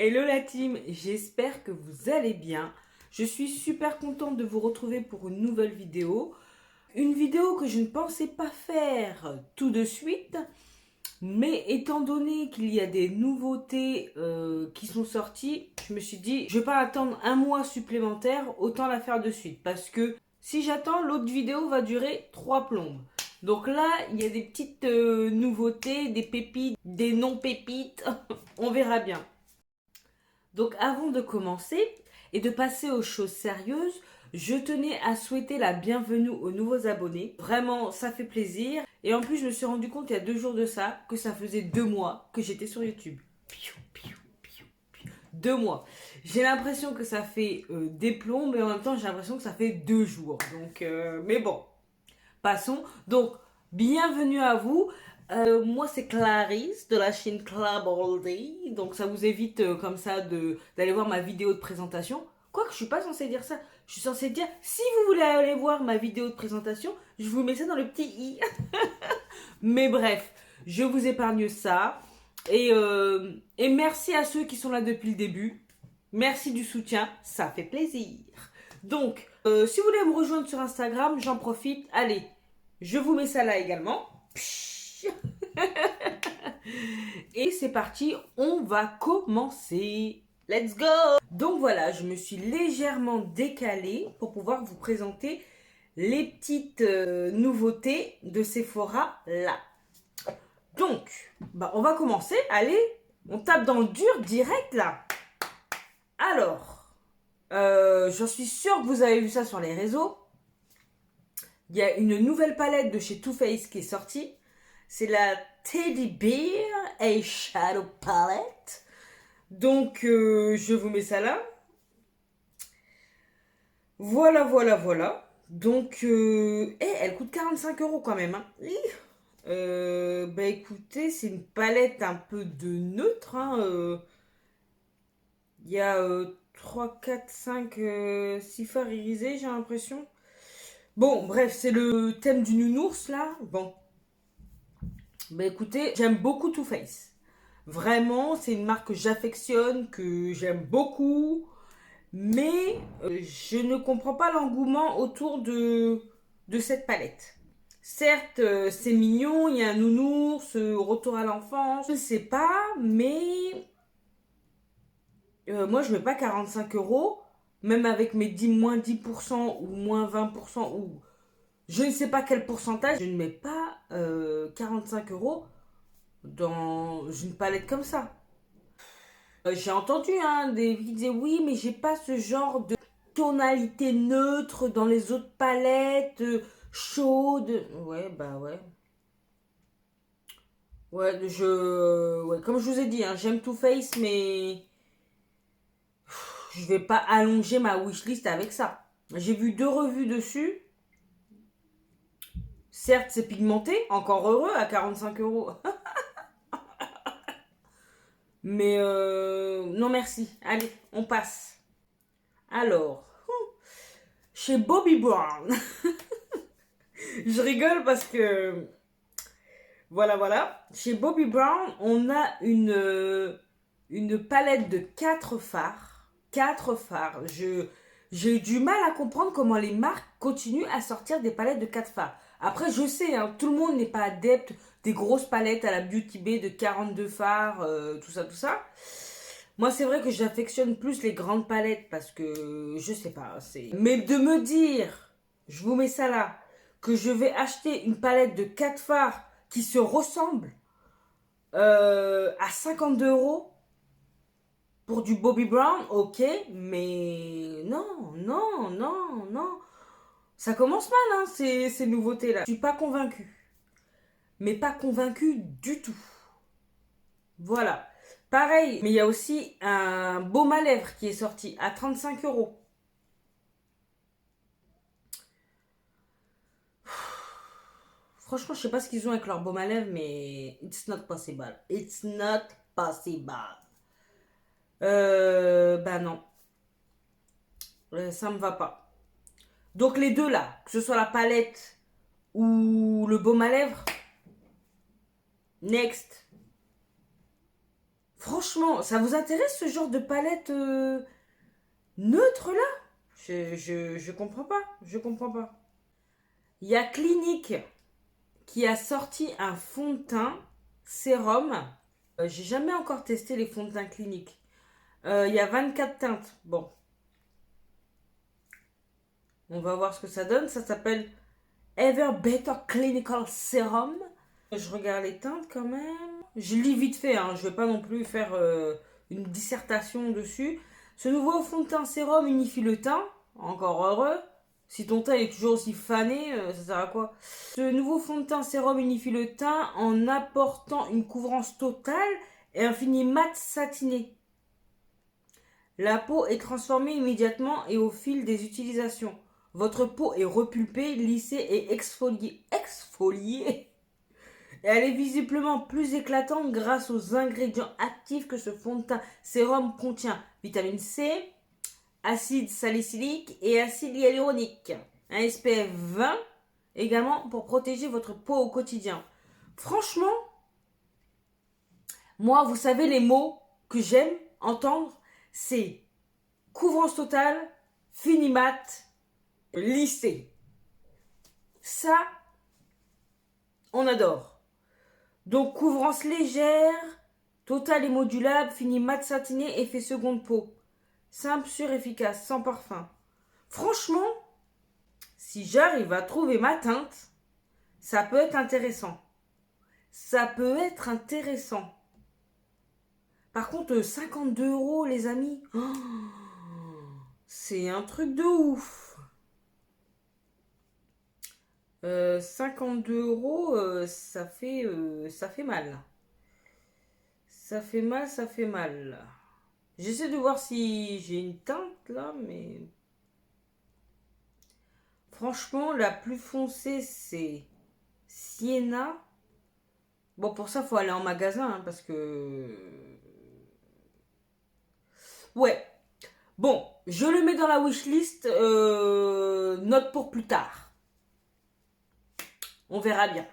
Hello la team, j'espère que vous allez bien. Je suis super contente de vous retrouver pour une nouvelle vidéo. Une vidéo que je ne pensais pas faire tout de suite, mais étant donné qu'il y a des nouveautés qui sont sorties, je me suis dit, je ne vais pas attendre un mois supplémentaire, autant la faire de suite. Parce que si j'attends, l'autre vidéo va durer 3 plombes. Donc là, il y a des petites nouveautés, des pépites, des non-pépites, on verra bien. Donc avant de commencer et de passer aux choses sérieuses, je tenais à souhaiter la bienvenue aux nouveaux abonnés. Vraiment, ça fait plaisir. Et en plus, je me suis rendu compte il y a 2 jours de ça que ça faisait 2 mois que j'étais sur YouTube. 2 mois. J'ai l'impression que ça fait des plombs, mais en même temps, j'ai l'impression que ça fait 2 jours. Donc, mais bon, passons. Donc, bienvenue à vous. Moi, c'est Clarisse de la chaîne Club All Day. Donc, ça vous évite comme ça d'aller voir ma vidéo de présentation. Quoique, je suis pas censée dire ça. Je suis censée dire, si vous voulez aller voir ma vidéo de présentation, je vous mets ça dans le petit i. Mais bref, je vous épargne ça. Et merci à ceux qui sont là depuis le début. Merci du soutien, ça fait plaisir. Donc, si vous voulez me rejoindre sur Instagram, j'en profite. Allez, je vous mets ça là également. Et c'est parti, on va commencer. Let's go! Donc voilà, je me suis légèrement décalée pour pouvoir vous présenter les petites nouveautés de Sephora là. Donc, on va commencer. Allez, on tape dans le dur direct là. Alors, j'en suis sûre que vous avez vu ça sur les réseaux. Il y a une nouvelle palette de chez Too Faced qui est sortie. C'est la Teddy Bear Eyeshadow Palette. Donc, je vous mets ça là. Voilà, voilà, voilà. Donc, elle coûte 45 € quand même. Hein. Écoutez, c'est une palette un peu de neutre. Hein. Il y a 3, 4, 5, 6 fards irisés, j'ai l'impression. Bon, bref, c'est le thème du nounours là. Bon. Écoutez, j'aime beaucoup Too Faced. Vraiment, c'est une marque que j'affectionne, que j'aime beaucoup. Mais je ne comprends pas l'engouement autour de cette palette. Certes, c'est mignon, il y a un nounours, retour à l'enfance, je ne sais pas, mais moi je ne mets pas 45 €, même avec mes 10, moins 10% ou moins 20%, ou je ne sais pas quel pourcentage, je ne mets pas 45 € dans une palette comme ça. J'ai entendu des qui disaient oui, mais j'ai pas ce genre de tonalité neutre dans les autres palettes chaudes. Ouais, ouais. Ouais, comme je vous ai dit, j'aime Too Faced, mais je vais pas allonger ma wishlist avec ça. J'ai vu 2 revues dessus. Certes, c'est pigmenté, encore heureux, à 45 €. Mais non merci. Allez, on passe. Alors, chez Bobbi Brown. Je rigole parce que voilà. Chez Bobbi Brown, on a une palette de 4 fards. 4 fards. J'ai eu du mal à comprendre comment les marques continuent à sortir des palettes de 4 fards. Après, je sais, tout le monde n'est pas adepte des grosses palettes à la Beauty Bay de 42 fards, tout ça. Moi, c'est vrai que j'affectionne plus les grandes palettes parce que, je sais pas, c'est... Mais de me dire, je vous mets ça là, que je vais acheter une palette de 4 fards qui se ressemblent à 52 € pour du Bobbi Brown, ok, mais non. Ça commence mal, ces nouveautés-là. Je suis pas convaincue. Mais pas convaincue du tout. Voilà. Pareil, mais il y a aussi un baume à lèvres qui est sorti à 35 €. Franchement, je sais pas ce qu'ils ont avec leur baume à lèvres, mais it's not possible. It's not possible. Non. Ça me va pas. Donc les deux là, que ce soit la palette ou le baume à lèvres, next. Franchement, ça vous intéresse ce genre de palette neutre là? Je comprends pas. Je comprends pas. Il y a Clinique qui a sorti un fond de teint sérum. J'ai jamais encore testé les fonds de teint Clinique. Il y a 24 teintes. Bon, on va voir ce que ça donne. Ça s'appelle Ever Better Clinical Serum. Je regarde les teintes quand même. Je lis vite fait, hein. Je vais pas non plus faire une dissertation dessus. Ce nouveau fond de teint sérum unifie le teint. Encore heureux. Si ton teint est toujours aussi fané, ça sert à quoi? Ce nouveau fond de teint sérum unifie le teint en apportant une couvrance totale et un fini mat satiné. La peau est transformée immédiatement et au fil des utilisations. Votre peau est repulpée, lissée et exfoliée. Exfoliée. Et elle est visiblement plus éclatante grâce aux ingrédients actifs que ce fond de teint sérum contient. Vitamine C, acide salicylique et acide hyaluronique. Un SPF 20 également pour protéger votre peau au quotidien. Franchement, moi, vous savez les mots que j'aime entendre, c'est couvrance totale, fini mat, lissé. Ça, on adore. Donc, couvrance légère, totale et modulable, fini mat satiné, effet seconde peau. Simple, sûr, efficace, sans parfum. Franchement, si j'arrive à trouver ma teinte, ça peut être intéressant. Ça peut être intéressant. Par contre, 52 € les amis. Oh, c'est un truc de ouf. 52 €, ça fait mal. Ça fait mal, ça fait mal. J'essaie de voir si j'ai une teinte là, mais... Franchement, la plus foncée, c'est Sienna. Bon, pour ça, faut aller en magasin, hein, parce que... Ouais. Bon, je le mets dans la wishlist. Note pour plus tard. On verra bien.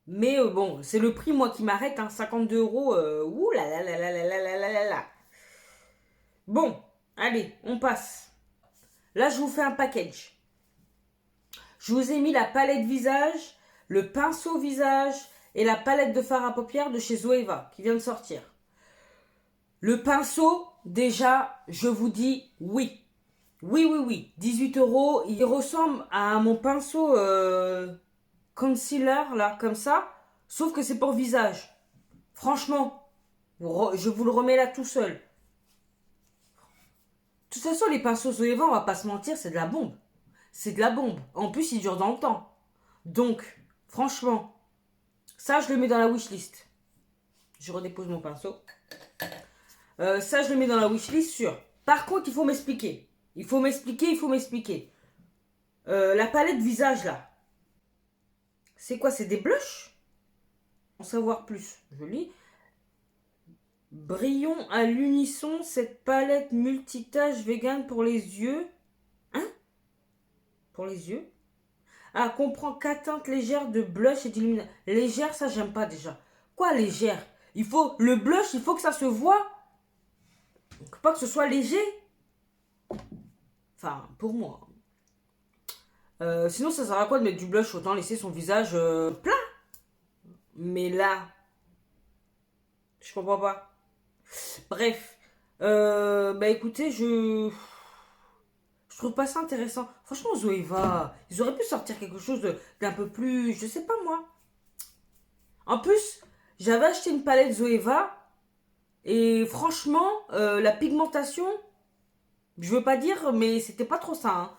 Mais bon, c'est le prix, moi, qui m'arrête. Hein, 52 €. Ouh là là là là là là là là là. Bon, allez, on passe. Là, je vous fais un package. Je vous ai mis la palette visage, le pinceau visage et la palette de fard à paupières de chez Zoeva qui vient de sortir. Le pinceau, déjà, je vous dis oui. Oui, oui, oui. 18 €. Il ressemble à mon pinceau concealer, là, comme ça. Sauf que c'est pour visage. Franchement, je vous le remets là tout seul. De toute façon, les pinceaux Zoeva, on va pas se mentir, c'est de la bombe. C'est de la bombe. En plus, il dure dans le temps. Donc, franchement, ça, je le mets dans la wishlist. Je redépose mon pinceau. Ça, je le mets dans la wishlist sûr. Par contre, il faut m'expliquer. Il faut m'expliquer. La palette visage, là. C'est quoi? C'est des blushs? En savoir plus. Je lis. Brillons à l'unisson cette palette multitâche vegan pour les yeux. Hein? Pour les yeux? Ah, comprend 4 teintes légères de blush et d'illumination. Légère, ça, j'aime pas déjà. Quoi, légère? Le blush, il faut que ça se voit. Pas que ce soit léger. Enfin, pour moi. Sinon, ça sert à quoi de mettre du blush? Autant laisser son visage plat. Mais là, je comprends pas. Bref. Bah écoutez, je trouve pas ça intéressant. Franchement, Zoeva, ils auraient pu sortir quelque chose d'un peu plus... Je sais pas moi. En plus, j'avais acheté une palette Zoeva. Et franchement, la pigmentation, je veux pas dire, mais c'était pas trop ça. Hein.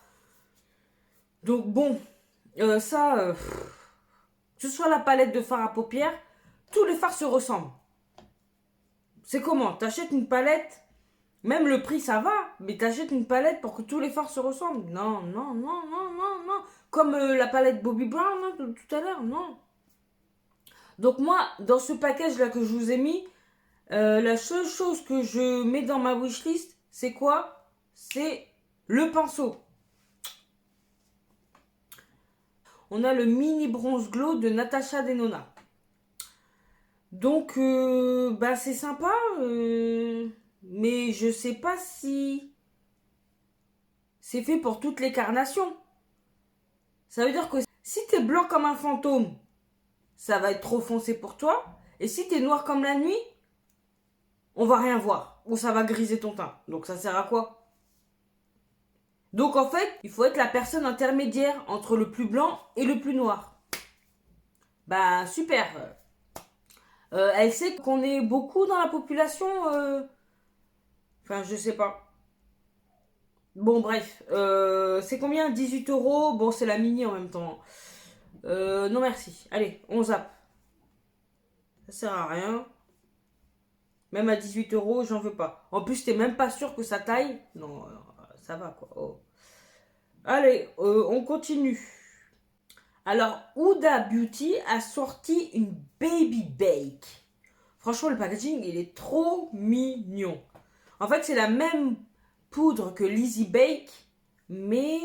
Donc bon, ça, que ce soit la palette de fard à paupières, tous les fards se ressemblent. C'est comment? T'achètes une palette, même le prix ça va, mais t'achètes une palette pour que tous les fards se ressemblent. Non, non, non, non, non, non. Comme la palette Bobbi Brown hein, tout à l'heure, non. Donc moi, dans ce package là que je vous ai mis, la seule chose que je mets dans ma wishlist, c'est quoi? C'est le pinceau. On a le mini bronze glow de Natasha Denona. Donc, bah, c'est sympa, mais je sais pas si c'est fait pour toutes les carnations. Ça veut dire que si t'es blanc comme un fantôme, ça va être trop foncé pour toi. Et si t'es noir comme la nuit, on va rien voir. Ou ça va griser ton teint. Donc ça sert à quoi? Donc en fait, il faut être la personne intermédiaire entre le plus blanc et le plus noir. Bah super. Elle sait qu'on est beaucoup dans la population. Enfin, je sais pas. Bon, bref. C'est combien? 18 €. Bon, c'est la mini en même temps. Non, merci. Allez, on zappe. Ça sert à rien. Même à 18 €, j'en veux pas. En plus, t'es même pas sûr que ça taille. Non, ça va quoi. Oh. Allez, on continue. Alors, Huda Beauty a sorti une Baby Bake. Franchement, le packaging, il est trop mignon. En fait, c'est la même poudre que Lizzy Bake, mais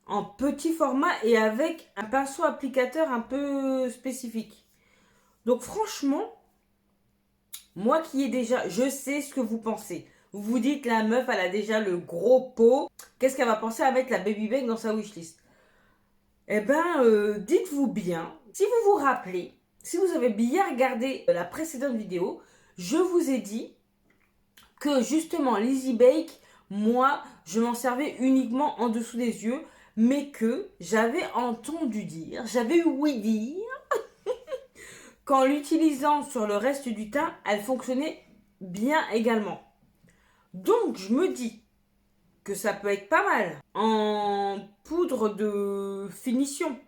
en petit format et avec un pinceau applicateur un peu spécifique. Donc franchement, moi qui ai déjà, je sais ce que vous pensez. Vous vous dites, la meuf, elle a déjà le gros pot. Qu'est-ce qu'elle va penser à mettre la Baby Bake dans sa wishlist? Eh ben, dites-vous bien, si vous vous rappelez, si vous avez bien regardé la précédente vidéo, je vous ai dit que justement Lizzy Bake, moi, je m'en servais uniquement en dessous des yeux, mais que j'avais entendu dire, j'avais ouï dire, qu'en l'utilisant sur le reste du teint, elle fonctionnait bien également. Donc, je me dis que ça peut être pas mal en poudre de finition.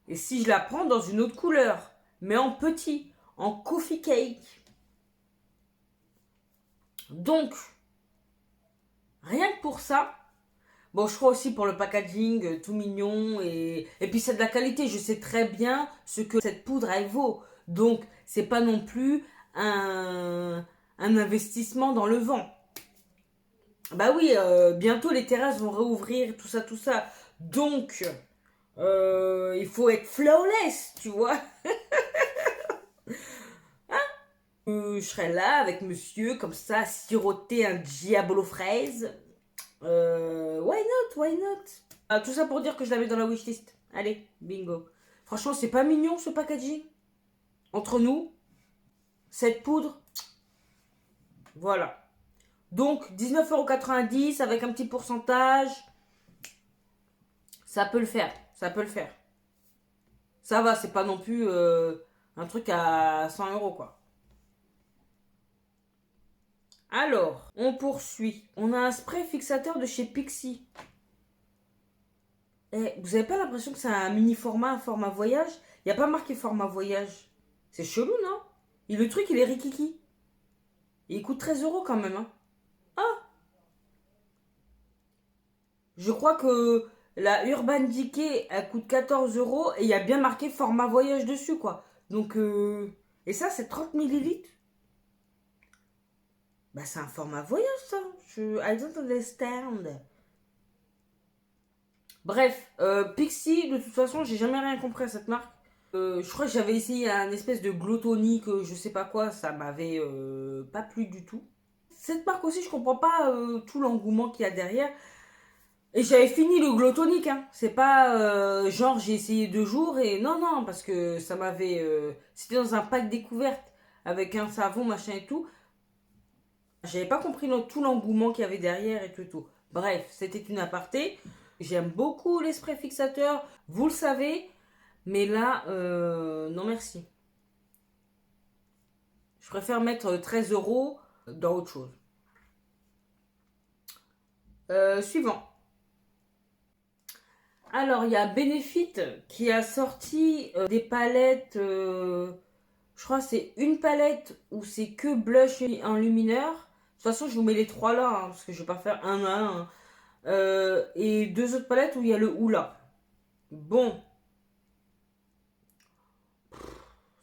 Et si je la prends dans une autre couleur, mais en petit, en coffee cake. Donc, rien que pour ça, bon, je crois aussi pour le packaging, tout mignon, et puis c'est de la qualité. Je sais très bien ce que cette poudre, elle vaut. Donc, c'est pas non plus un investissement dans le vent. Bah oui, bientôt les terrasses vont réouvrir, tout ça, tout ça. Donc, il faut être flawless, tu vois. Je serai là avec monsieur, comme ça, siroter un diabolo fraise. Why not, why not? Tout ça pour dire que je l'avais dans la wishlist. Allez, bingo. Franchement, c'est pas mignon ce packaging. Entre nous, cette poudre, voilà. Donc, 19,90 € avec un petit pourcentage. Ça peut le faire, ça peut le faire. Ça va, c'est pas non plus un truc à 100 € quoi. Alors, on poursuit. On a un spray fixateur de chez Pixi. Eh, vous avez pas l'impression que c'est un mini format, un format voyage? Il n'y a pas marqué format voyage. C'est chelou, non? Et le truc, il est rikiki. Et il coûte 13 € quand même. Hein. Ah, je crois que la Urban Decay, elle coûte 14 € et il y a bien marqué format voyage dessus, quoi. Donc, et ça, c'est 30 millilitres. Bah, c'est un format voyage, ça. I don't understand. Bref, Pixie, de toute façon, j'ai jamais rien compris à cette marque. Je crois que j'avais essayé un espèce de glow tonic, je sais pas quoi, ça m'avait pas plu du tout. Cette marque aussi, je comprends pas tout l'engouement qu'il y a derrière. Et j'avais fini le glow tonic, hein. C'est pas genre j'ai essayé 2 jours et non, non, parce que ça m'avait. C'était dans un pack découverte avec un savon, machin et tout. J'avais pas compris tout l'engouement qu'il y avait derrière et tout, tout. Bref, c'était une aparté. J'aime beaucoup les sprays fixateurs, vous le savez, mais là, non merci. Je préfère mettre 13 € dans autre chose. Suivant. Alors, il y a Benefit qui a sorti des palettes. Je crois que c'est une palette où c'est que blush et enlumineur. De toute façon, je vous mets les trois là, hein, parce que je vais pas faire un à un. Hein. Et deux autres palettes où il y a le Oula. Bon,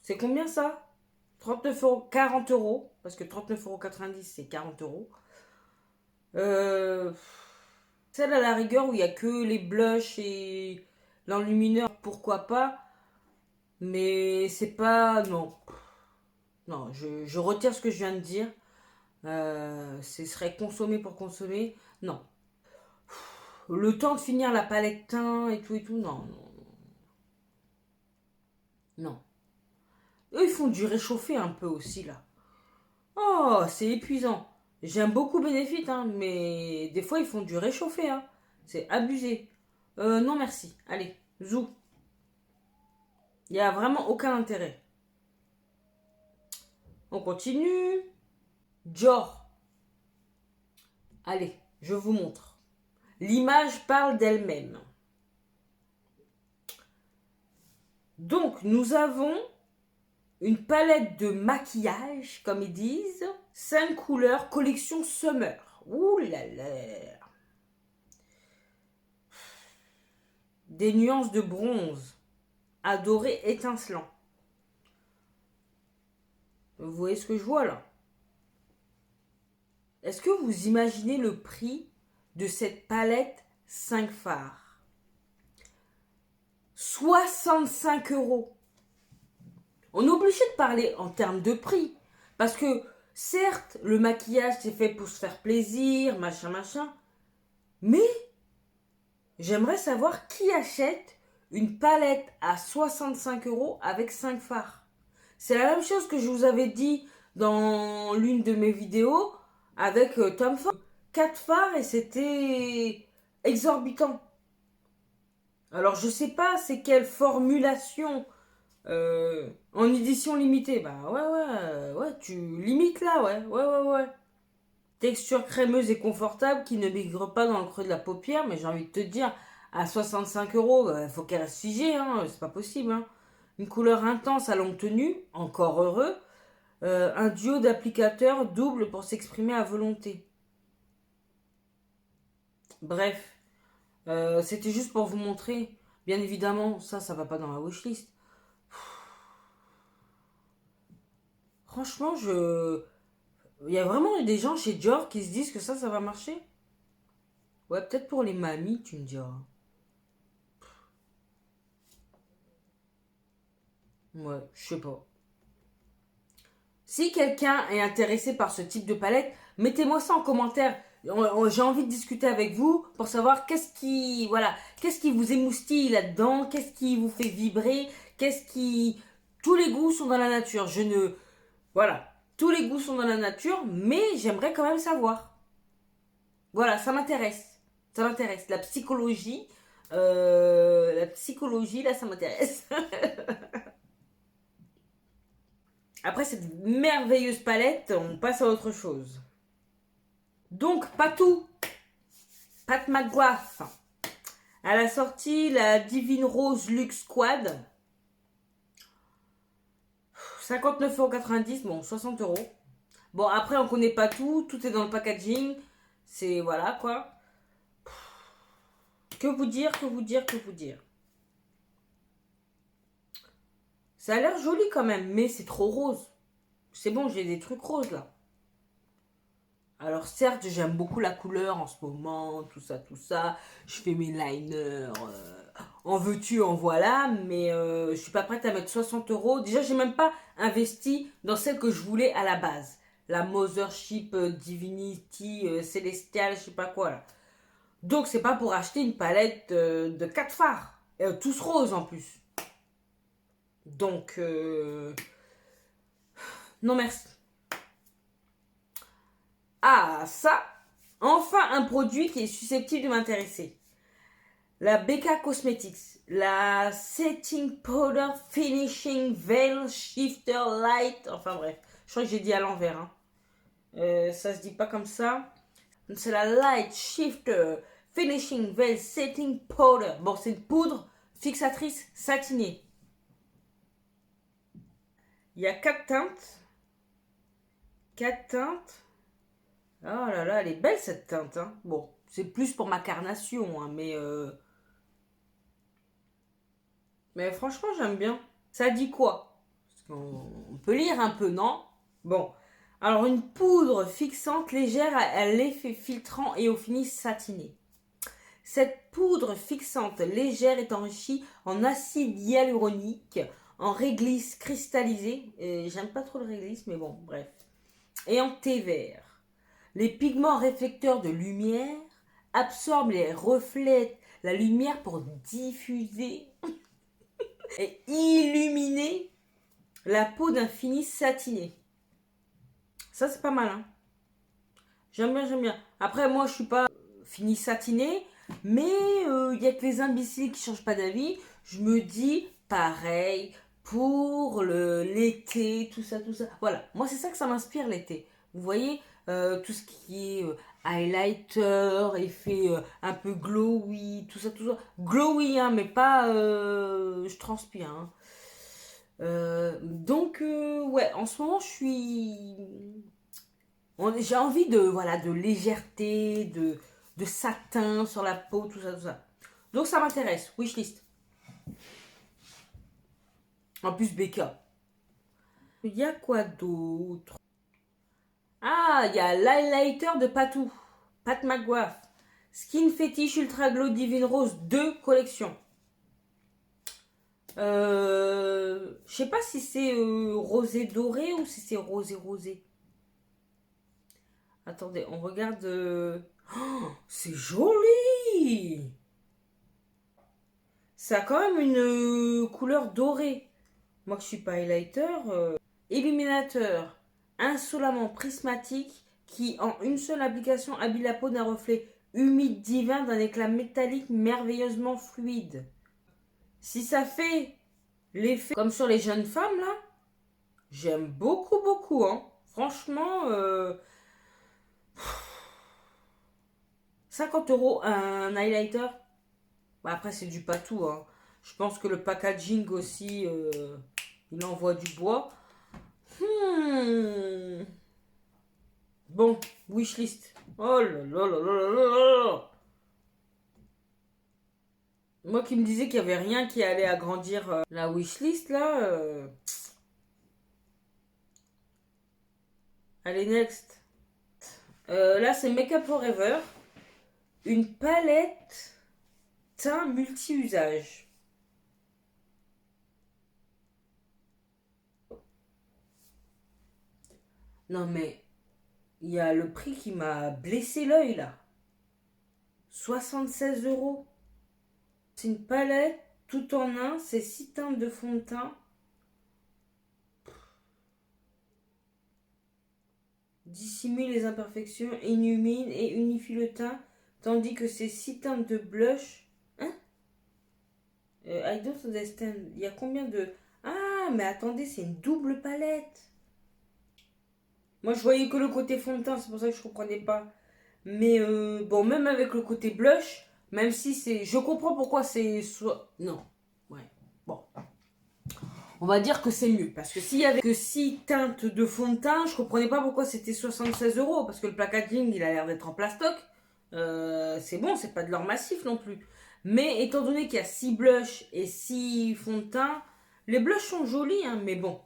c'est combien ça? 39 €, 40 €, parce que 39,90 € c'est 40 €. Euh, Celle à la rigueur où il n'y a que les blushs et l'enlumineur, pourquoi pas. Mais c'est pas... Non. Non, je retire ce que je viens de dire. Ce serait consommer pour consommer. Non. Le temps de finir la palette teint et tout, non, non, non. Eux, ils font du réchauffé un peu aussi, là. Oh, c'est épuisant. J'aime beaucoup Benefit, hein, mais des fois, ils font du réchauffé, hein. C'est abusé. Non, merci. Allez, zou. Il n'y a vraiment aucun intérêt. On continue. Dior. Allez, je vous montre. L'image parle d'elle-même. Donc, nous avons une palette de maquillage, comme ils disent. 5 couleurs, collection Summer. Ouh là là. Des nuances de bronze. Adoré étincelant. Vous voyez ce que je vois là? Est-ce que vous imaginez le prix de cette palette 5 fards? 65 €. On est obligé de parler en termes de prix. Parce que, certes, le maquillage, c'est fait pour se faire plaisir, machin, machin. Mais, j'aimerais savoir qui achète une palette à 65 € avec 5 fards. C'est la même chose que je vous avais dit dans l'une de mes vidéos avec Tom Ford. 4 fards et c'était exorbitant. Alors, je sais pas c'est quelle formulation en édition limitée. Bah ouais, tu limites là, ouais. Texture crémeuse et confortable qui ne migre pas dans le creux de la paupière, mais j'ai envie de te dire, à 65 €, faut qu'elle reste figée, hein, c'est pas possible. Hein. Une couleur intense à longue tenue, encore heureux. Un duo d'applicateurs double pour s'exprimer à volonté. Bref, c'était juste pour vous montrer. Bien évidemment, ça va pas dans la wishlist. Franchement, il y a vraiment des gens chez Dior qui se disent que ça va marcher. Ouais, peut-être pour les mamies, tu me diras. Ouais, je sais pas. Si quelqu'un est intéressé par ce type de palette, mettez-moi ça en commentaire. J'ai envie de discuter avec vous pour savoir qu'est-ce qui vous émoustille là-dedans, qu'est-ce qui vous fait vibrer, tous les goûts sont dans la nature. Voilà, tous les goûts sont dans la nature, mais j'aimerais quand même savoir. Voilà, ça m'intéresse. Ça m'intéresse. La psychologie, là, ça m'intéresse. Après cette merveilleuse palette, on passe à autre chose. Donc, Patou, Pat McGrath, elle a sorti la Divine Rose Luxe Quad. 59,90 €, bon, 60 €. Bon, après, on connaît pas tout est dans le packaging. C'est, voilà, quoi. Que vous dire. Ça a l'air joli quand même, mais c'est trop rose. C'est bon, j'ai des trucs roses, là. Alors certes, j'aime beaucoup la couleur en ce moment, tout ça. Je fais mes liners, en veux-tu, en voilà, mais je suis pas prête à mettre 60 €. Déjà, j'ai même pas investi dans celle que je voulais à la base. La Mothership Divinity Celestial, je sais pas quoi là. Donc c'est pas pour acheter une palette de 4 fards, tous roses en plus. Donc non merci. Ah, ça, enfin un produit qui est susceptible de m'intéresser. La BK Cosmetics, la Setting Powder Finishing Veil Shifter Light, enfin bref, je crois que j'ai dit à l'envers. Hein. Ça se dit pas comme ça. C'est la Light Shifter Finishing Veil Setting Powder. Bon, c'est une poudre fixatrice satinée. Il y a 4 teintes. 4 teintes. Oh là là, elle est belle cette teinte. Hein. Bon, c'est plus pour ma carnation, hein, mais franchement, j'aime bien. Ça dit quoi? Parce qu'on peut lire un peu, non? Bon. Alors, une poudre fixante légère à l'effet filtrant et au fini satiné. Cette poudre fixante légère est enrichie en acide hyaluronique, en réglisse cristallisée. J'aime pas trop le réglisse, mais bon, bref. Et en thé vert. Les pigments réflecteurs de lumière absorbent et reflètent la lumière pour diffuser et illuminer la peau d'un fini satiné. Ça, c'est pas mal, hein. J'aime bien, j'aime bien. Après, moi, je suis pas fini satiné, mais il y a que les imbéciles qui changent pas d'avis. Je me dis, pareil, pour l'été, tout ça, tout ça. Voilà, moi, c'est ça que ça m'inspire, l'été. Vous voyez, tout ce qui est highlighter, effet un peu glowy, tout ça, tout ça. Glowy, hein, mais pas je transpire, hein. Donc, ouais, en ce moment, je suis... J'ai envie de, voilà, de légèreté, de satin sur la peau, tout ça, tout ça. Donc, ça m'intéresse. Wishlist. En plus, Becca. Il y a quoi d'autre? Ah, il y a l'highlighter de Patou. Pat McGrath. Skin Fetish Ultra Glow Divine Rose 2 collection. Je sais pas si c'est rosé doré ou si c'est rosé rosé. Attendez, on regarde. Oh, c'est joli! Ça a quand même une couleur dorée. Moi que je suis pas highlighter. Illuminateur insolemment prismatique qui en une seule application habille la peau d'un reflet humide divin d'un éclat métallique merveilleusement fluide. Si ça fait l'effet comme sur les jeunes femmes là, j'aime beaucoup beaucoup, hein. Franchement, 50 euros un highlighter. Bah, après c'est du patou, hein. Je pense que le packaging aussi, il envoie du bois. Bon, wishlist. Oh là là là là là là là. Moi qui me disais qu'il n'y avait rien qui allait agrandir la wishlist là. Allez, next. Là c'est Makeup Forever. Une palette teint multi-usage. Non mais, il y a le prix qui m'a blessé l'œil là. 76 euros. C'est une palette tout en un, c'est 6 teintes de fond de teint. Dissimule les imperfections, illumine et unifie le teint, tandis que ces 6 teintes de blush. Hein? I don't understand. Il y a combien de... Ah, mais attendez, c'est une double palette. Moi, je voyais que le côté fond de teint, c'est pour ça que je comprenais pas. Mais bon, même avec le côté blush, même si c'est... Je comprends pourquoi c'est... Non. Ouais. Bon. On va dire que c'est mieux. Parce que s'il y avait que 6 teintes de fond de teint, je comprenais pas pourquoi c'était 76 euros. Parce que le packaging, il a l'air d'être en plastoc. C'est bon, c'est pas de l'or massif non plus. Mais étant donné qu'il y a 6 blushs et 6 fonds de teint, les blushs sont jolis, hein, mais bon.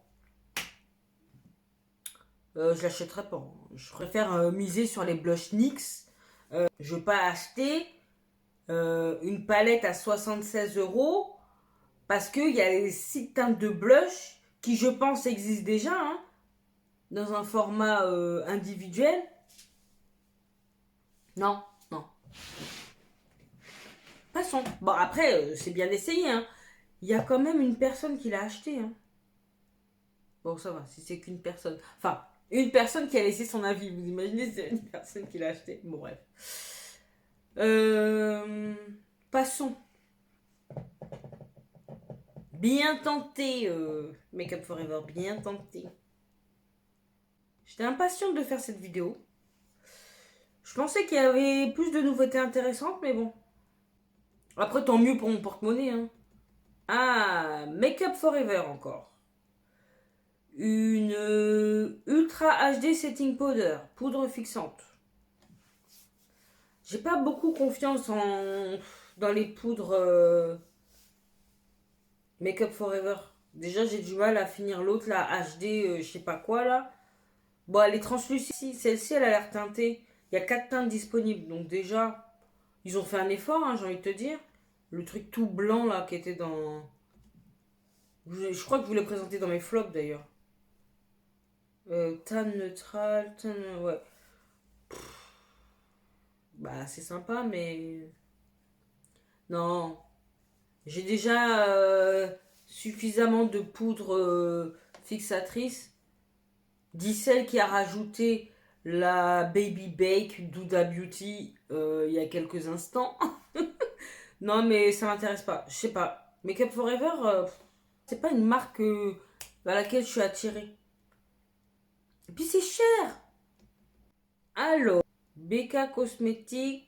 Je l'achèterai pas. Je préfère miser sur les blushs NYX. Je vais pas acheter une palette à 76 euros parce qu'il y a les 6 teintes de blush qui, je pense, existent déjà, hein, dans un format individuel. Non, non. Passons. Bon, après, c'est bien d'essayer, hein. Il y a quand même une personne qui l'a acheté, hein. Bon, ça va, si c'est qu'une personne. Enfin, une personne qui a laissé son avis. Vous imaginez, c'est une personne qui l'a acheté. Bon, bref. Passons. Bien tenté, Makeup Forever. Bien tenté. J'étais impatiente de faire cette vidéo. Je pensais qu'il y avait plus de nouveautés intéressantes, mais bon. Après, tant mieux pour mon porte-monnaie, hein. Ah, Makeup Forever encore. Une Ultra HD Setting Powder, poudre fixante. J'ai pas beaucoup confiance dans les poudres Makeup Forever. Déjà, j'ai du mal à finir l'autre, la HD, je sais pas quoi là. Bon, elle est translucide. Celle-ci, elle a l'air teintée. Il y a 4 teintes disponibles. Donc, déjà, ils ont fait un effort, hein, j'ai envie de te dire. Le truc tout blanc là qui était dans. Je crois que je vous l'ai présenté dans mes flops d'ailleurs. Tan neutral, tan... Ouais. Bah, c'est sympa, mais... Non. J'ai déjà suffisamment de poudre fixatrice. Dis celle qui a rajouté la Baby Bake Douda Beauty il y a quelques instants. Non, mais ça m'intéresse pas. Je sais pas. Make Up Forever, c'est pas une marque à laquelle je suis attirée. Et puis c'est cher. Alors, BK Cosmetics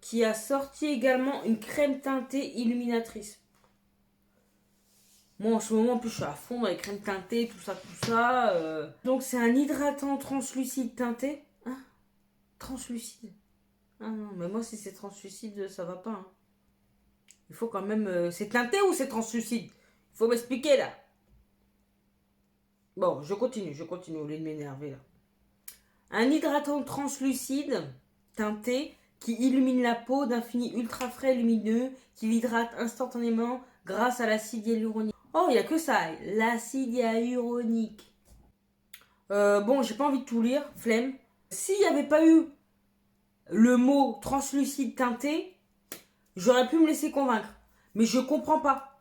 qui a sorti également une crème teintée illuminatrice. Moi en ce moment en plus je suis à fond dans les crèmes teintées, tout ça, tout ça. Donc c'est un hydratant translucide teinté. Hein, translucide. Ah non, mais moi si c'est translucide, ça va pas. Hein. Il faut quand même... c'est teinté ou c'est translucide? Il faut m'expliquer là. Bon, je continue au lieu de m'énerver là. Un hydratant translucide teinté qui illumine la peau d'un fini ultra frais lumineux qui l'hydrate instantanément grâce à l'acide hyaluronique. Oh, il n'y a que ça, l'acide hyaluronique. Bon, j'ai pas envie de tout lire, flemme. S'il n'y avait pas eu le mot translucide teinté, j'aurais pu me laisser convaincre. Mais je comprends pas.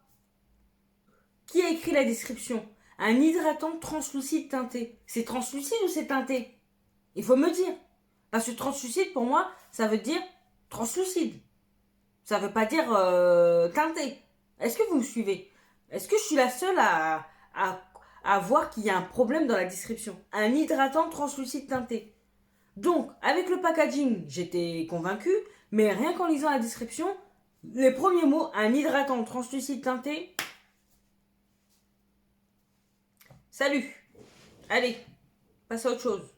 Qui a écrit la description? Un hydratant translucide teinté. C'est translucide ou c'est teinté? Il faut me dire. Parce que translucide, pour moi, ça veut dire translucide. Ça veut pas dire teinté. Est-ce que vous me suivez? Est-ce que je suis la seule à voir qu'il y a un problème dans la description? Un hydratant translucide teinté. Donc, avec le packaging, j'étais convaincue, mais rien qu'en lisant la description, les premiers mots, un hydratant translucide teinté. Salut. Allez, passe à autre chose.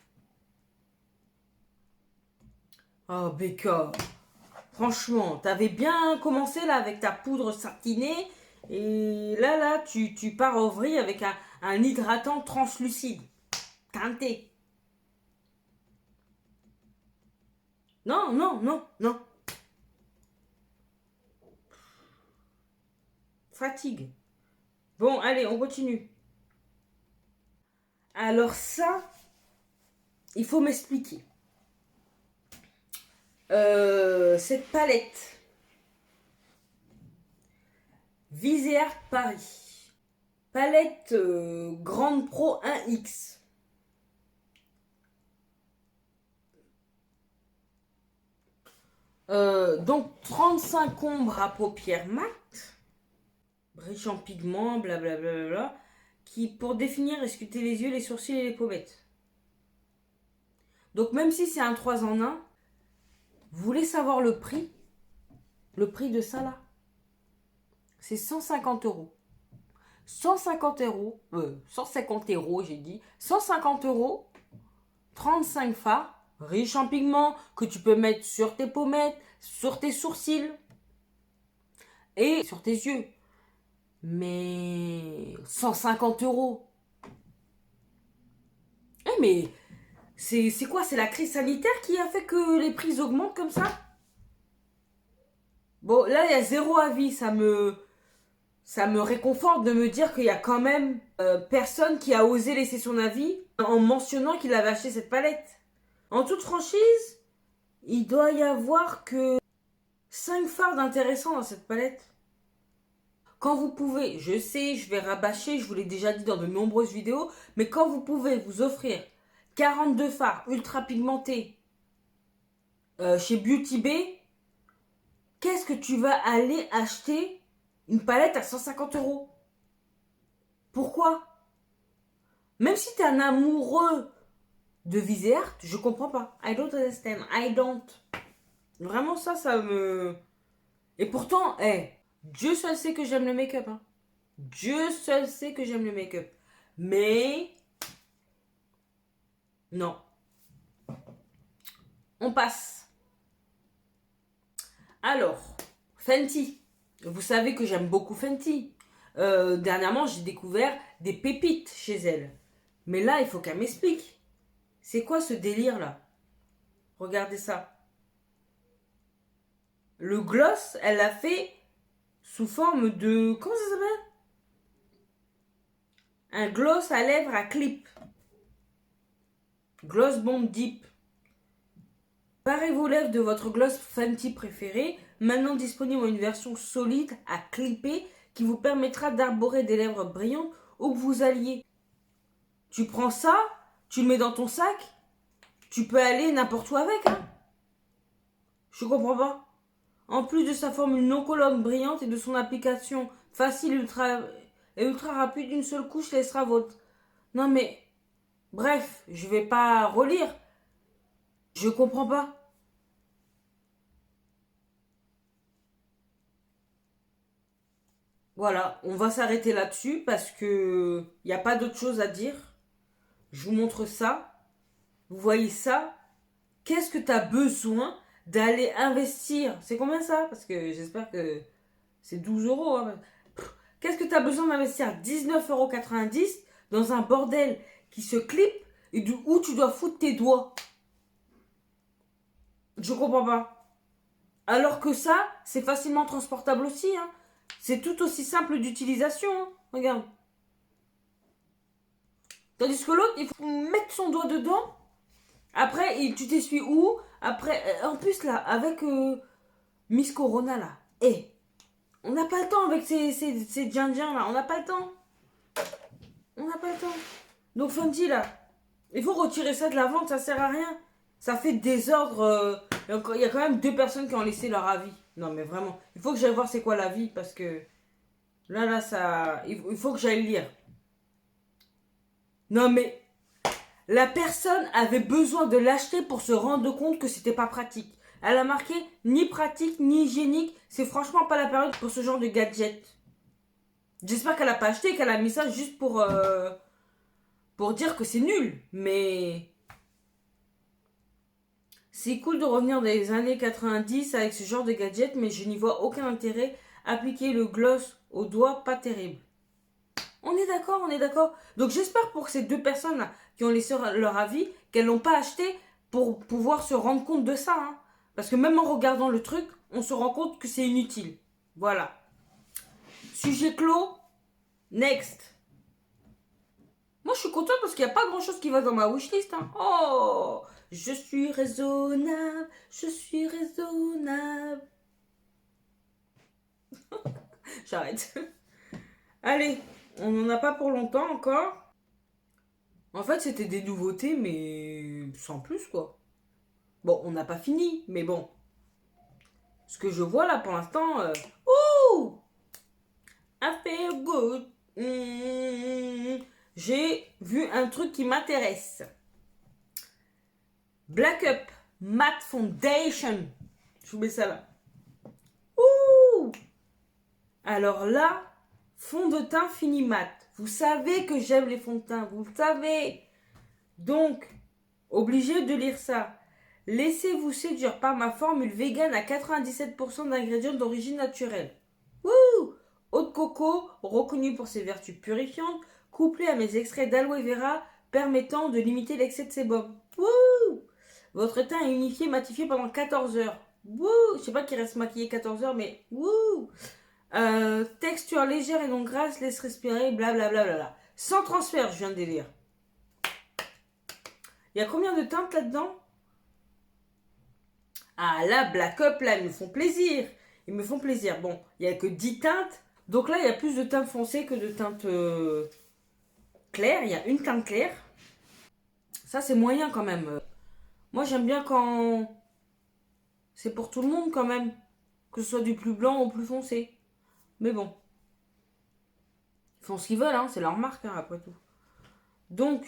Oh, Becca. Franchement, t'avais bien commencé là avec ta poudre satinée. Et là, tu pars au vrille avec un hydratant translucide. Teinté. Non, non, non, non. Fatigue. Bon, allez, on continue. Alors ça, il faut m'expliquer. Cette palette. Viséart Paris. Palette Grande Pro 1X. Donc 35 ombres à paupières mat, riche en pigments, blablabla, qui pour définir et sculpter les yeux, les sourcils et les pommettes. Donc même si c'est un 3 en 1, vous voulez savoir le prix? Le prix de ça là, c'est 150 euros. 150 euros, 150 euros j'ai dit, 150 euros, 35 fards, riches en pigments, que tu peux mettre sur tes pommettes, sur tes sourcils et sur tes yeux. Mais 150 euros. Eh mais c'est quoi? C'est la crise sanitaire qui a fait que les prix augmentent comme ça? Bon, là, il y a zéro avis. Ça me réconforte de me dire qu'il y a quand même personne qui a osé laisser son avis en mentionnant qu'il avait acheté cette palette. En toute franchise, il doit y avoir que 5 fards intéressants dans cette palette. Quand vous pouvez, je sais, je vais rabâcher, je vous l'ai déjà dit dans de nombreuses vidéos, mais quand vous pouvez vous offrir 42 fards ultra pigmentés chez Beauty Bay, qu'est-ce que tu vas aller acheter une palette à 150 euros? Pourquoi? Même si tu es un amoureux de Viséart, je comprends pas. I don't understand. I don't. Vraiment ça me... Et pourtant, Dieu seul sait que j'aime le make-up. Hein. Dieu seul sait que j'aime le make-up. Mais... Non. On passe. Alors, Fenty. Vous savez que j'aime beaucoup Fenty. Dernièrement, j'ai découvert des pépites chez elle. Mais là, il faut qu'elle m'explique. C'est quoi ce délire là? Regardez ça. Le gloss, elle l'a fait sous forme de... Comment ça s'appelle? un gloss à lèvres à clip. Gloss Bomb Deep. Parez vos lèvres de votre gloss Fenty préféré, maintenant disponible en une version solide à clipper qui vous permettra d'arborer des lèvres brillantes où que vous alliez. Tu prends ça, tu le mets dans ton sac, tu peux aller n'importe où avec. Hein. Je comprends pas. En plus de sa formule non colorante brillante et de son application facile et ultra rapide, une seule couche laissera votre... Non mais, bref, je vais pas relire. Je comprends pas. Voilà, on va s'arrêter là-dessus parce que il n'y a pas d'autre chose à dire. Je vous montre ça. Vous voyez ça? Qu'est-ce que tu as besoin d'aller investir? C'est combien ça? Parce que j'espère que c'est 12 euros. Hein. Qu'est-ce que tu as besoin d'investir 19,90 € dans un bordel qui se clip et où tu dois foutre tes doigts? Je comprends pas. Alors que ça, c'est facilement transportable aussi. Hein. C'est tout aussi simple d'utilisation. Hein. Regarde. Tandis que l'autre, il faut mettre son doigt dedans. Après, tu t'essuies où? Après, en plus là, avec Miss Corona là. On n'a pas le temps avec ces djindiens là. On n'a pas le temps. On n'a pas le temps. Donc Fenty là, il faut retirer ça de la vente, ça sert à rien. Ça fait désordre. Il y a quand même 2 personnes qui ont laissé leur avis. Non mais vraiment, il faut que j'aille voir c'est quoi l'avis parce que là, ça... Il faut que j'aille lire. Non mais, la personne avait besoin de l'acheter pour se rendre compte que c'était pas pratique. Elle a marqué ni pratique ni hygiénique. C'est franchement pas la période pour ce genre de gadget. J'espère qu'elle a pas acheté et qu'elle a mis ça juste pour dire que c'est nul. Mais c'est cool de revenir dans les années 90 avec ce genre de gadget, mais je n'y vois aucun intérêt. Appliquer le gloss au doigt, pas terrible. On est d'accord, on est d'accord. Donc j'espère pour ces 2 personnes-là qui ont laissé leur avis, qu'elles l'ont pas acheté pour pouvoir se rendre compte de ça. Hein. Parce que même en regardant le truc, on se rend compte que c'est inutile. Voilà. Sujet clos. Next. Moi je suis contente parce qu'il n'y a pas grand-chose qui va dans ma wishlist. Hein. Oh, je suis raisonnable, je suis raisonnable. J'arrête. Allez, on n'en a pas pour longtemps encore. En fait, c'était des nouveautés, mais sans plus, quoi. Bon, on n'a pas fini, mais bon. Ce que je vois là pour l'instant... Ouh, I feel good. J'ai vu un truc qui m'intéresse. Black Up Matte Foundation. Je vous mets ça là. Ouh. Alors là, fond de teint fini mat. Vous savez que j'aime les fonds de teint, vous le savez. Donc, obligé de lire ça. Laissez-vous séduire par ma formule vegan à 97% d'ingrédients d'origine naturelle. Wouh! Eau de coco, reconnue pour ses vertus purifiantes, couplée à mes extraits d'aloe vera permettant de limiter l'excès de sébum. Wouh! Votre teint est unifié, matifié pendant 14 heures. Wouh! Je sais pas qui reste maquillé 14 heures, mais wouh! Texture légère et non grasse, laisse respirer, blablabla. Sans transfert, je viens de lire. Il y a combien de teintes là-dedans? Ah là, Black Up, là, ils me font plaisir. Ils me font plaisir. Bon, il n'y a que 10 teintes. Donc là, il y a plus de teintes foncées que de teintes claires. Il y a une teinte claire. Ça, c'est moyen quand même. Moi, j'aime bien quand c'est pour tout le monde quand même. Que ce soit du plus blanc au plus foncé. Mais bon. Ils font ce qu'ils veulent, hein. C'est leur marque, hein, après tout. Donc,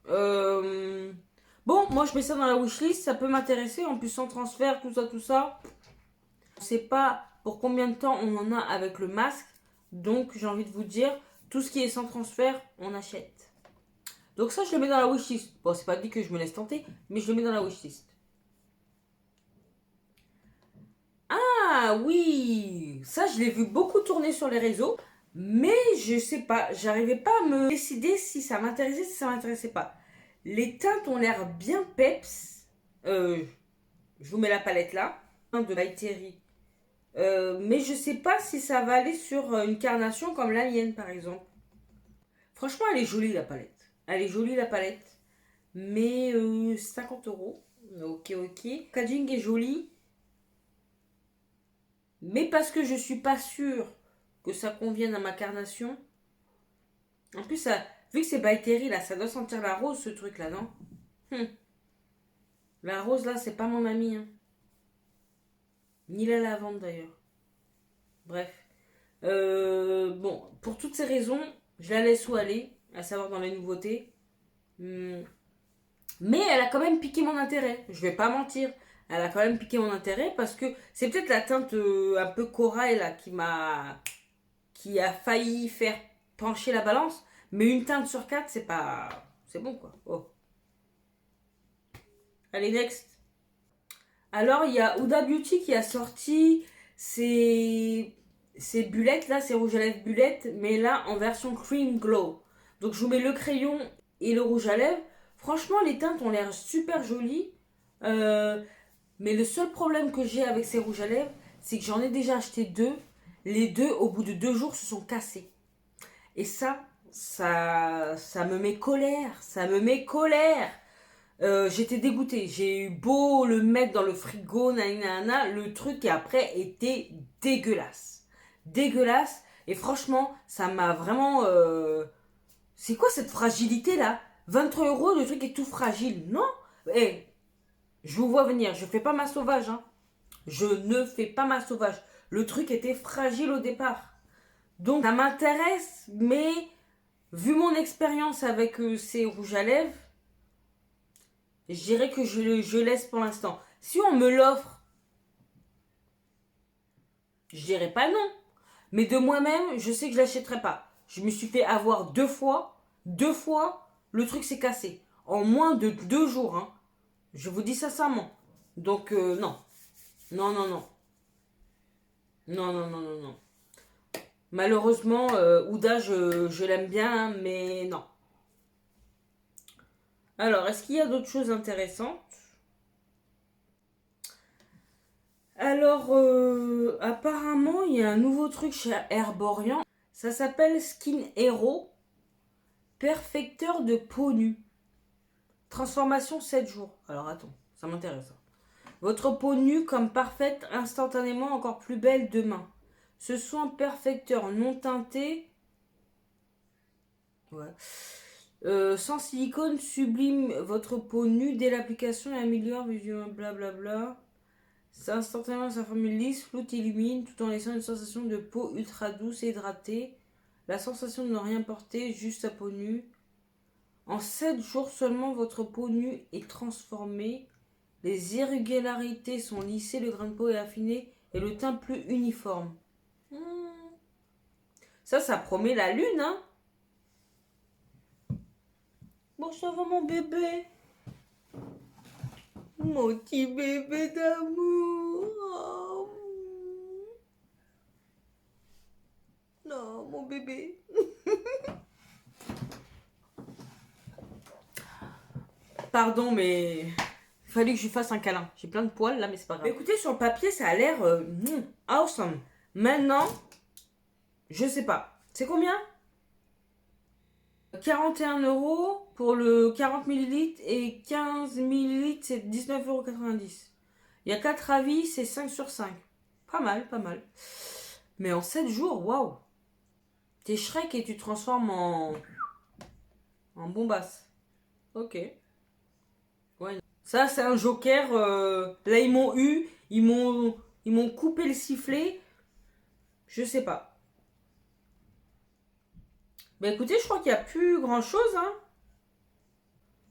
bon, moi, je mets ça dans la wishlist. Ça peut m'intéresser. En plus, sans transfert, tout ça, tout ça. On ne sait pas pour combien de temps on en a avec le masque. Donc, j'ai envie de vous dire, tout ce qui est sans transfert, on achète. Donc ça, je le mets dans la wishlist. Bon, c'est pas dit que je me laisse tenter, mais je le mets dans la wishlist. Ah oui, ça, je l'ai vu beaucoup tourner sur les réseaux. Mais je sais pas, j'arrivais pas à me décider si ça m'intéressait, si ça m'intéressait pas. Les teintes ont l'air bien peps. Je vous mets la palette là, de By Terry. Mais je sais pas si ça va aller sur une carnation comme la mienne par exemple. Franchement, elle est jolie la palette. Elle est jolie la palette. Mais 50 euros. Ok, ok. Le packaging est joli. Mais parce que je suis pas sûre que ça convienne à ma carnation. En plus, ça, vu que c'est by Terry, là, ça doit sentir la rose, ce truc-là, non? La rose, là, c'est pas mon ami. Hein. Ni la lavande, d'ailleurs. Bref. Bon, pour toutes ces raisons, je la laisse où aller, à savoir dans les nouveautés. Hmm. Mais elle a quand même piqué mon intérêt. Je vais pas mentir. Elle a quand même piqué mon intérêt parce que c'est peut-être la teinte un peu corail là qui a failli faire pencher la balance. Mais une teinte sur quatre, c'est pas, c'est bon quoi. Oh. Allez next. Alors il y a Huda Beauty qui a sorti ces bullettes là, ces rouges à lèvres bullettes, mais là en version cream glow. Donc je vous mets le crayon et le rouge à lèvres. Franchement, les teintes ont l'air super jolies. Euh, mais le seul problème que j'ai avec ces rouges à lèvres, c'est que j'en ai déjà acheté deux. Les deux, au bout de 2 jours, se sont cassés. Et ça me met colère. Ça me met colère. J'étais dégoûtée. J'ai eu beau le mettre dans le frigo, nanana, le truc et après était dégueulasse. Dégueulasse. Et franchement, ça m'a vraiment... C'est quoi cette fragilité là? 23 euros, le truc est tout fragile. Non? Eh, je vous vois venir. Je fais pas ma sauvage. Hein. Je ne fais pas ma sauvage. Le truc était fragile au départ. Donc ça m'intéresse, mais vu mon expérience avec ces rouges à lèvres, je dirais que je laisse pour l'instant. Si on me l'offre, je dirais pas non. Mais de moi-même, je sais que je l'achèterai pas. Je me suis fait avoir 2 fois. 2 fois, le truc s'est cassé. En moins de 2 jours. Hein. Je vous dis ça sincèrement. Donc non. Non, non, non. Non, non, non, non, non. Malheureusement, Ouda, je l'aime bien, mais non. Alors, est-ce qu'il y a d'autres choses intéressantes? Alors, apparemment, il y a un nouveau truc chez Herborian. Ça s'appelle Skin Hero, perfecteur de peau nue. Transformation 7 jours. Alors, attends, ça m'intéresse. Votre peau nue comme parfaite, instantanément encore plus belle demain. Ce soin perfecteur non teinté. Ouais. Sans silicone, sublime votre peau nue dès l'application et améliore visuellement blablabla. C'est instantanément sa formule lisse, floute, illumine, tout en laissant une sensation de peau ultra douce et hydratée. La sensation de ne rien porter, juste sa peau nue. En 7 jours seulement, votre peau nue est transformée. Les irrégularités sont lissées, le grain de peau est affiné et le teint plus uniforme. Ça promet la lune, hein? Bon, ça va mon bébé. Mon petit bébé d'amour. Oh. Non, mon bébé. Pardon, mais il fallait que je lui fasse un câlin. J'ai plein de poils là, mais c'est pas grave. Écoutez, sur le papier, ça a l'air awesome. Maintenant, je sais pas. C'est combien? 41 euros pour le 40 millilitres et 15 millilitres, c'est 19,90 €. Il y a 4 avis, c'est 5 sur 5. Pas mal, pas mal. Mais en 7 jours, waouh! T'es Shrek et tu te transformes en bombasse. Ok. Ouais. Ça, c'est un joker. Là, ils m'ont eu. Ils m'ont coupé le sifflet. Je sais pas. Bah écoutez, je crois qu'il n'y a plus grand chose. Hein.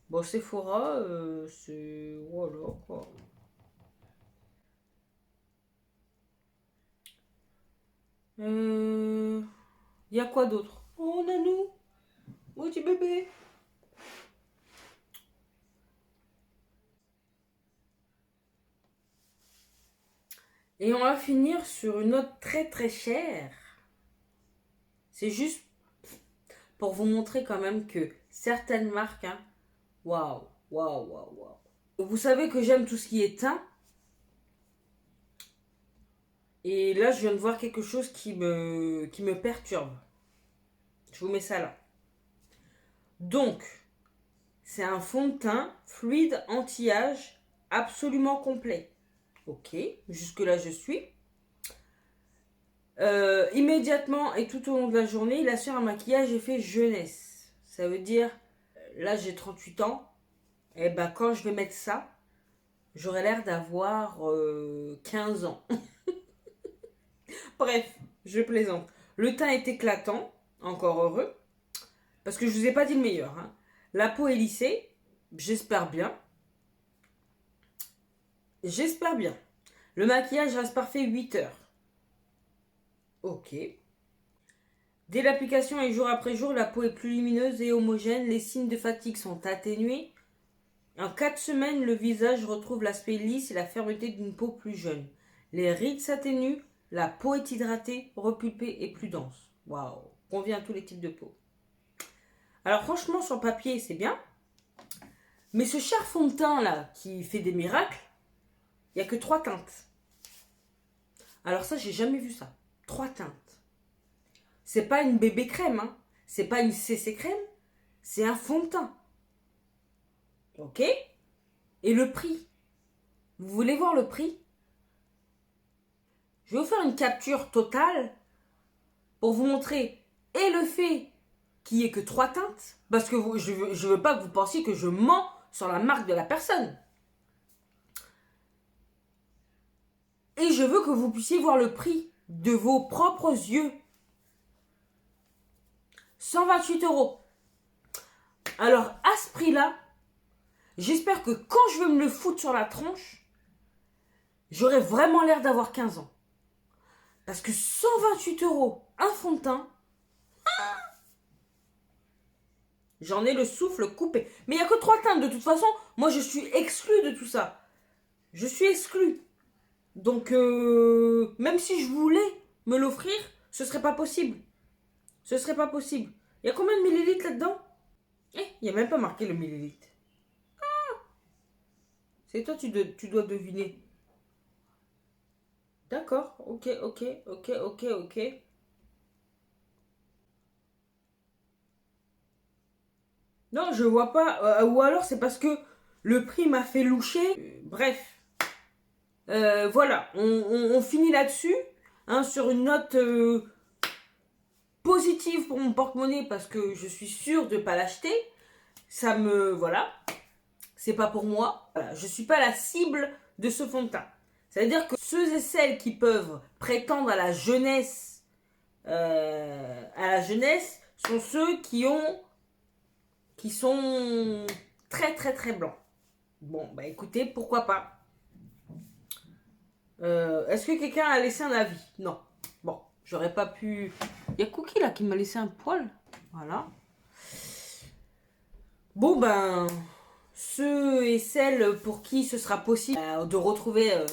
Bon, Sephora, c'est. Voilà quoi. Il y a quoi d'autre? Oh, Nanou! Oh, petit bébé! Et on va finir sur une note très très chère. C'est juste pour vous montrer quand même que certaines marques, hein, waouh, waouh, waouh, waouh. Vous savez que j'aime tout ce qui est teint. Et là, je viens de voir quelque chose qui me perturbe. Je vous mets ça là. Donc, c'est un fond de teint fluide anti-âge absolument complet. Ok, jusque-là je suis. Immédiatement et tout au long de la journée, il assure un maquillage effet jeunesse. Ça veut dire, là j'ai 38 ans, et ben quand je vais mettre ça, j'aurai l'air d'avoir 15 ans. Bref, je plaisante. Le teint est éclatant, encore heureux, parce que je vous ai pas dit le meilleur. Hein. La peau est lissée, j'espère bien. J'espère bien. Le maquillage reste parfait 8 heures. Ok. Dès l'application et jour après jour, la peau est plus lumineuse et homogène, les signes de fatigue sont atténués. En 4 semaines, le visage retrouve l'aspect lisse et la fermeté d'une peau plus jeune. Les rides s'atténuent, la peau est hydratée, repulpée et plus dense. Waouh, convient à tous les types de peau. Alors franchement, sur papier, c'est bien. Mais ce cher fond de teint là, qui fait des miracles, il n'y a que 3 teintes. Alors ça, j'ai jamais vu ça. 3 teintes. C'est pas une bébé crème, hein. C'est pas une CC crème. C'est un fond de teint. Ok? Et le prix? Vous voulez voir le prix? Je vais vous faire une capture totale pour vous montrer et le fait qu'il n'y ait que 3 teintes, parce que je veux pas que vous pensiez que je mens sur la marque de la personne. Et je veux que vous puissiez voir le prix de vos propres yeux. 128 €. Alors, à ce prix-là, j'espère que quand je vais me le foutre sur la tronche, j'aurai vraiment l'air d'avoir 15 ans. Parce que 128 €, un fond de teint, j'en ai le souffle coupé. Mais il n'y a que 3 teintes. De toute façon, moi, je suis exclue de tout ça. Je suis exclue. Donc, même si je voulais me l'offrir, ce serait pas possible. Ce serait pas possible. Il y a combien de millilitres là-dedans? Il n'y a même pas marqué le millilitre. Ah, c'est toi, tu dois deviner. D'accord, ok. Non, je vois pas. Ou alors c'est parce que le prix m'a fait loucher. Bref. Voilà, on finit là-dessus. Hein, sur une note positive pour mon porte-monnaie parce que je suis sûre de ne pas l'acheter. Ça me... Voilà. C'est pas pour moi. Voilà, je suis pas la cible de ce fond de teint. C'est-à-dire que ceux et celles qui peuvent prétendre à la jeunesse, sont ceux qui sont très blancs. Bon, bah écoutez, pourquoi pas. Est-ce que quelqu'un a laissé un avis? Non. Bon, j'aurais pas pu... Il y a Cookie là qui m'a laissé un poil. Voilà. Bon ben, ceux et celles pour qui ce sera possible de retrouver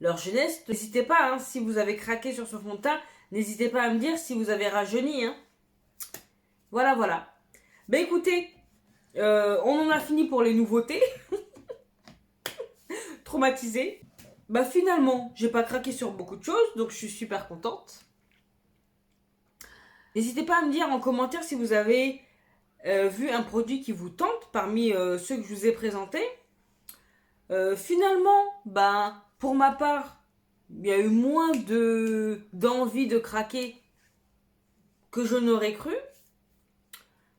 leur jeunesse, n'hésitez pas, hein, si vous avez craqué sur ce fond de teint, n'hésitez pas à me dire si vous avez rajeuni. Hein. Voilà. Ben écoutez, on en a fini pour les nouveautés. Traumatisée. Bah finalement, j'ai pas craqué sur beaucoup de choses, donc je suis super contente. N'hésitez pas à me dire en commentaire si vous avez vu un produit qui vous tente parmi ceux que je vous ai présentés. Finalement, ben, pour ma part, il y a eu moins d'envie de craquer que je n'aurais cru.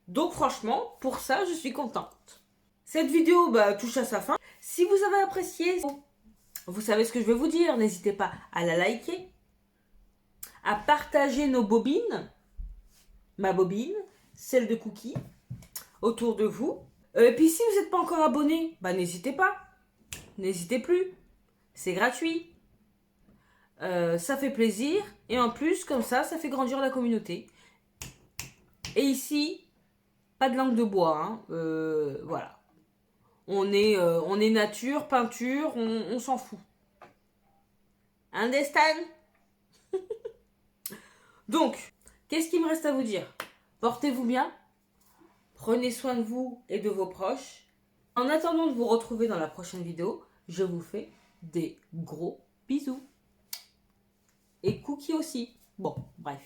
Donc franchement, pour ça, je suis contente. Cette vidéo touche à sa fin. Si vous avez apprécié, vous savez ce que je vais vous dire. N'hésitez pas à la liker, à partager nos bobines, ma bobine, celle de Cookie, autour de vous. Et puis si vous n'êtes pas encore abonné, n'hésitez pas. N'hésitez plus. C'est gratuit. Ça fait plaisir. Et en plus, comme ça fait grandir la communauté. Et ici, pas de langue de bois. Hein. Voilà. On est nature, peinture, on s'en fout. Understand? Donc, qu'est-ce qu'il me reste à vous dire? Portez-vous bien. Prenez soin de vous et de vos proches. En attendant de vous retrouver dans la prochaine vidéo, je vous fais des gros bisous. Et Cookie aussi. Bon, bref.